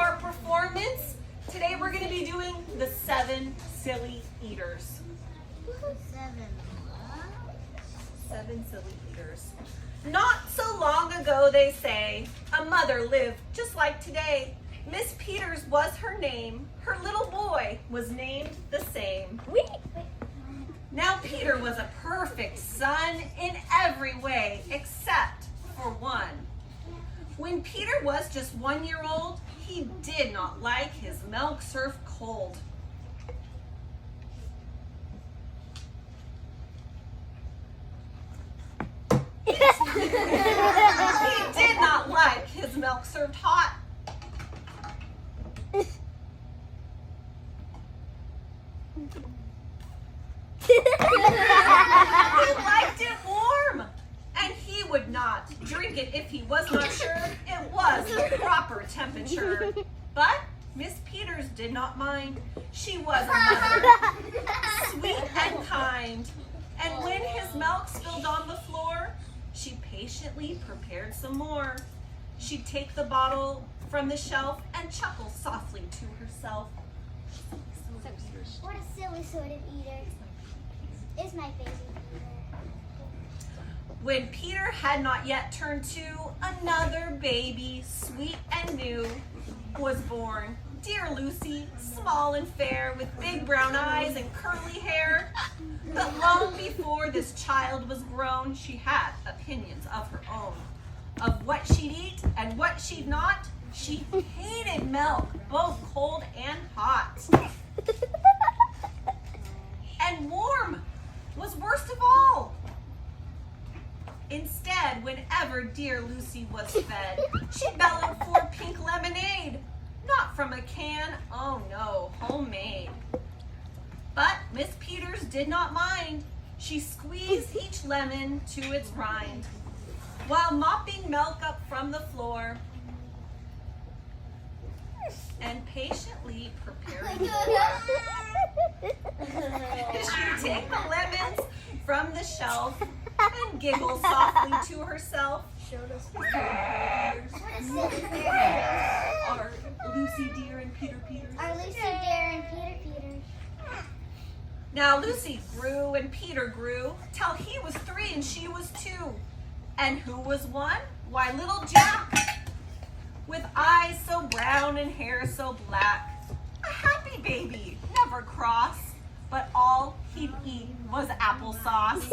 our performance. Today we're going to be doing the 7 silly eaters. 7 silly eaters. Not so long ago, they say, a mother lived just like today. Miss Peters was her name. Her little boy was named the same. Now Peter was a perfect son in every way except for one. When Peter was just 1 year old, he did not like his milk served cold. He did not like his milk served hot. He liked it warm, and he would not drink it if he was not sure it was the proper temperature. But Miss Peters did not mind. She was a mother, sweet and kind. And when his milk spilled on the floor, she patiently prepared some more. She'd take the bottle from the shelf and chuckle softly to herself. What a silly sort of eater. Is my favorite eater. When Peter had not yet turned 2, another baby, sweet and new, was born. Dear Lucy, small and fair, with big brown eyes and curly hair. But long before this child was grown, she had opinions of her own. Of what she'd eat and what she'd not. She hated milk, both cold and hot. And warm was worst of all. Instead, whenever dear Lucy was fed, she bellowed for pink lemonade. Not from a can, oh no, homemade. But Miss Peters did not mind. She squeezed each lemon to its rind, while mopping milk up from the floor and patiently preparing more. She'd take the lemons from the shelf and giggle softly to herself. Are Lucy Dear and Peter Peters. Are Lucy Dear and Peter Peters. Now Lucy grew and Peter grew till he was 3 and she was 2. And who was 1? Why, little Jack, with eyes so brown and hair so black. A happy baby, never cross, but all he'd eat was applesauce.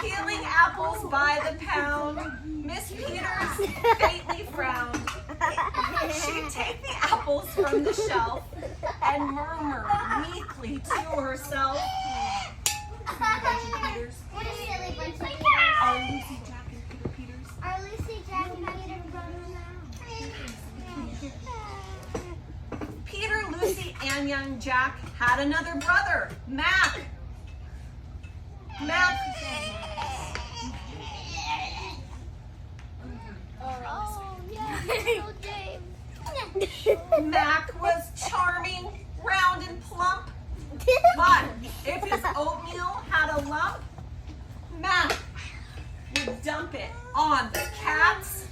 Peeling apples by the pound, Miss Peters faintly frowned. She'd take the apples from the shelf and murmur weakly to herself. What a silly bunch of eaters. Are Lucy, Jack, and Peter Peters? Are Lucy, Jack, and Peter Peter, Lucy, and young Jack had another brother, Mac. Mac. Oh, yeah, little James. Mac was charming, round and plump. But if his oatmeal had a lump, Mac would dump it on the cat's.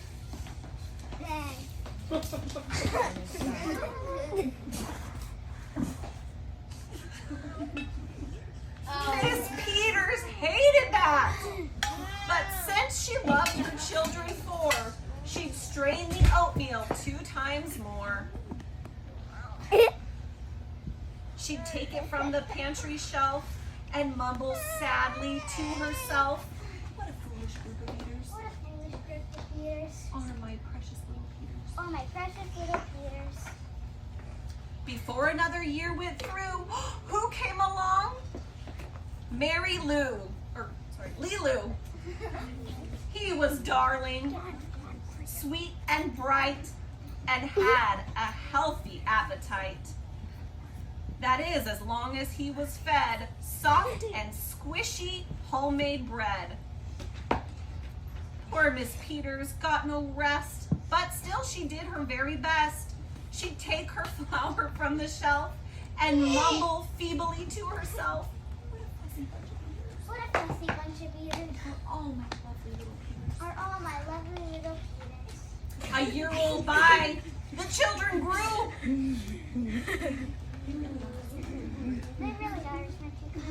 Miss Peters hated that. But since she loved her children 4, she'd strain the oatmeal 2 times more. She'd take it from the pantry shelf and mumble sadly to herself. What a foolish group of eaters. What a foolish group of eaters. Are my precious little Peters. Oh, my precious little Peters. Before another year went through, who came along? Lilu. He was darling, sweet and bright, and had a healthy appetite. That is, as long as he was fed soft and squishy homemade bread. Poor Miss Peters got no rest, but still she did her very best. She'd take her flour from the shelf and mumble feebly to herself. What a fussy bunch of eaters. Are all my lovely little Peters. Are all my lovely little Peters. A year rolled by. The children grew. My really daughter's my two.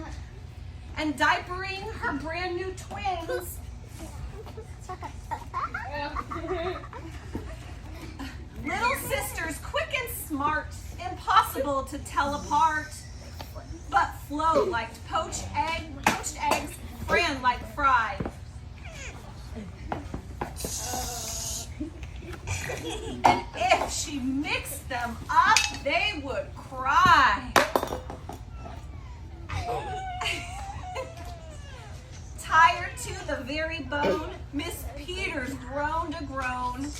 And diapering her brand new twins. Little sisters, quick and smart, impossible to tell apart. But Flo liked poached eggs, Fran liked fried. And if she mixed them up, they would cry. Tired to the very bone, Miss Peters groaned a groan.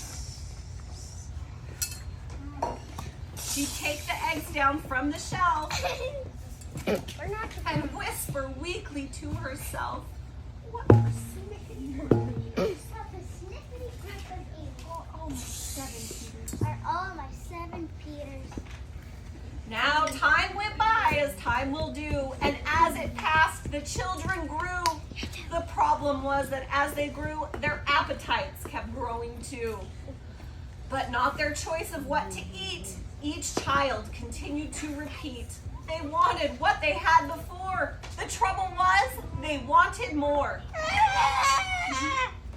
She'd take the eggs down from the shelf and whisper weakly to herself, "What persnickety Are all my 7 Peters. Now time went by, as time will do, and as it passed, the children grew. The problem was that as they grew, their appetites kept growing too. But not their choice of what to eat. Each child continued to repeat. They wanted what they had before. The trouble was, they wanted more.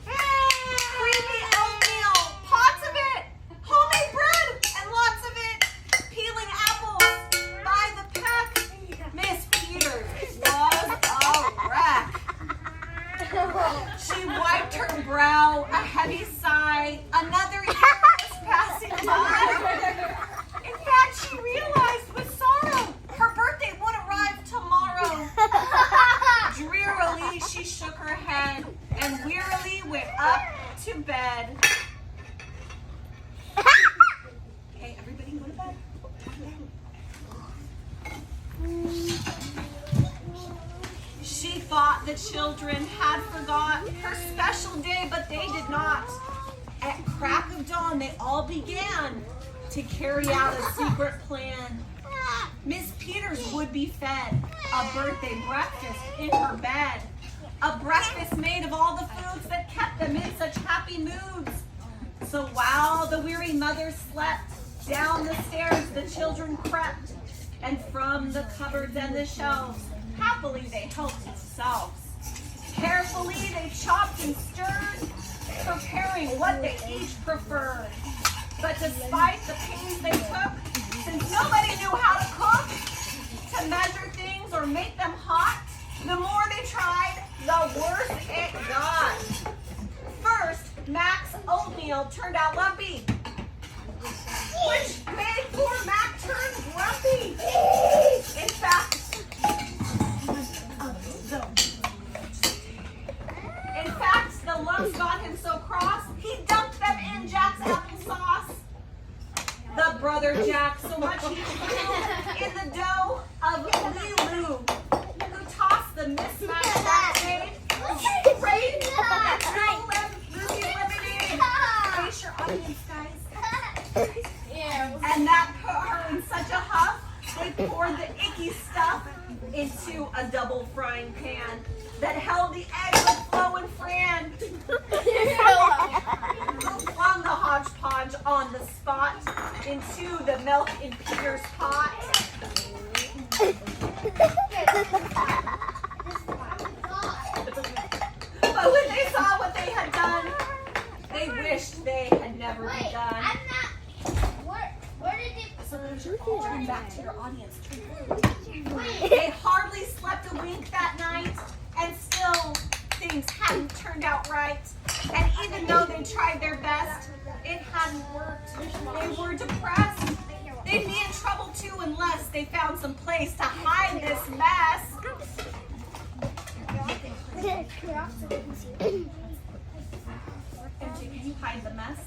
Creamy oatmeal, pots of it, homemade bread, and lots of it. Peeling apples by the peck. Miss Peters was a wreck. She wiped her brow, a heavy sigh. Another year was passing by. In fact, she realized with sorrow her birthday would arrive tomorrow. Drearily, she shook her head and wearily went up to bed. Okay, everybody go to bed. She thought the children had forgot her special day, but they did not. At crack of dawn, they all began to carry out a secret plan. Miss Peters would be fed a birthday breakfast in her bed. A breakfast made of all the foods that kept them in such happy moods. So while the weary mother slept, down the stairs the children crept, and from the cupboards and the shelves, happily they helped themselves. Carefully they chopped and stirred, preparing what they each preferred. But despite the pains they took, since nobody knew how to cook, to measure things or make them hot, the more they tried, the worse it got. First, Mac's oatmeal turned out lumpy, which made poor Mac turn grumpy. In fact, the lumps got him so cross, he dumped them in Jack's applesauce. The brother Jack, so much he threw in the dough of Wee Lou, who tossed the mismatched Jack made straight into ruby lemonade. Face your audience, guys. And that put her in such a huff, they poured the icky stuff into a double frying pan that held the eggs of Flo and Fran. Who flung the hodgepodge on the spot into the milk in Peter's pot. But when they saw what they had done, they wished they had never begun. Where did it? So turn back to your audience. They hardly slept a wink that night, and still things hadn't turned out right. And even though they tried their best, it hadn't worked. They were depressed. They'd be in trouble too unless they found some place to hide this mess. MJ, can you hide the mess?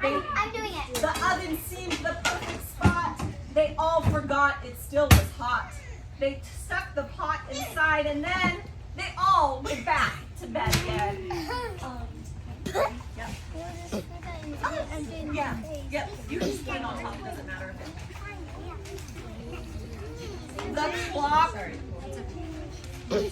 I'm doing it. The oven seemed the perfect spot. They all forgot it still was hot. They stuck the pot inside and then they all went back to bed again. Yep. Yep. You can just put it on top. It doesn't matter. The clock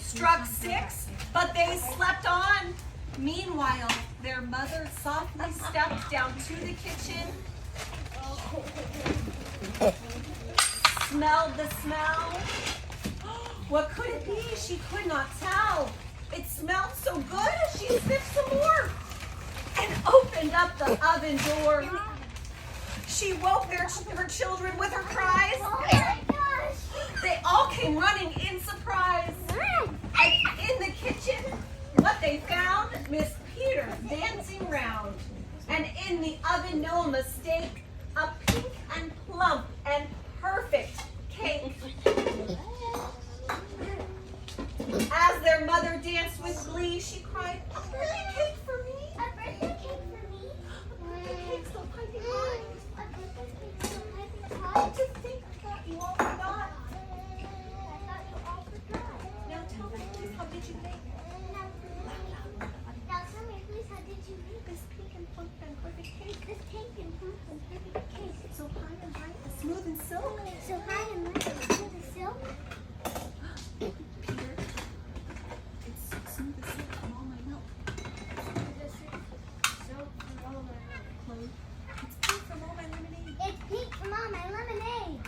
struck 6, but they slept on. Meanwhile, their mother softly stepped down to the kitchen, smelled the smell. What could it be? She could not tell. It smelled so good, she sniffed some more and opened up the oven door. She woke her children with her cries. Oh my gosh! They all came running in surprise. And in the kitchen, what they found, Miss Peters dancing round. And in the oven, no mistake, a pink and plump and perfect cake. As their mother danced with glee, she cried, "A birthday cake for me! A birthday cake for me! A birthday cake so piping hot! A birthday cake so piping To hot! think I thought you all forgot." I thought you all forgot. Now tell me, please, how did you make Now tell me, please, how did you make this pink and plump and perfect cake? this pink and plump and perfect cake? So high and bright and smooth and silk. So high and light and smooth as silk? Peter, it's smooth as silk from all my milk. Chloe, it's pink from all my lemonade. It's pink from all my lemonade.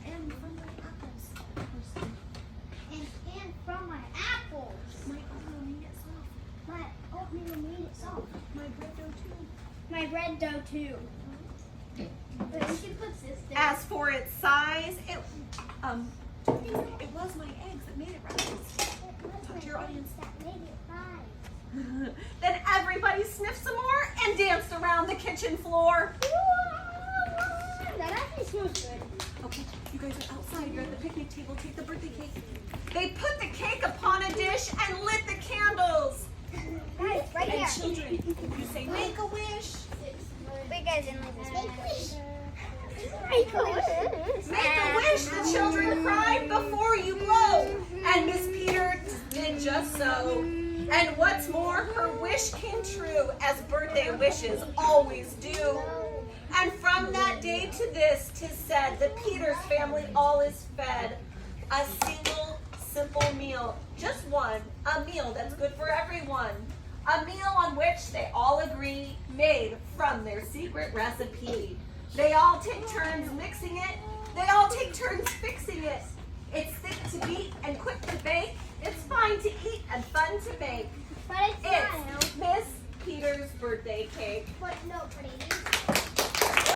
And from my apples. And from my apples. My oatmeal made it soft. My oatmeal made it soft. My bread dough too. My bread dough too. But you should put this there. As for its size, it was my eggs that made it rise. Talk to your audience. That made it rise. Then everybody sniffed some more and danced around the kitchen floor. That actually smells good. Okay, you guys are outside. You're at the picnic table. Take the birthday cake. They put the cake upon a dish and lit the candles. Guys, right And here. children, you say, make a wish. Wait, guys, in like this. Make a wish. Make a wish. Make a wish, the children cried, before you blow. And Miss Peters did just so. And what's more, her wish came true, as birthday wishes always do. And from that day to this, 'tis said, the Peters family all is fed a single, simple meal. Just one, a meal that's good for everyone. A meal on which they all agree, made from their secret recipe. They all take turns mixing it. They all take turns fixing it. It's thick to beat and quick to bake. It's fine to eat and fun to make. But it's It's Miss Peters' birthday cake. not. But nobody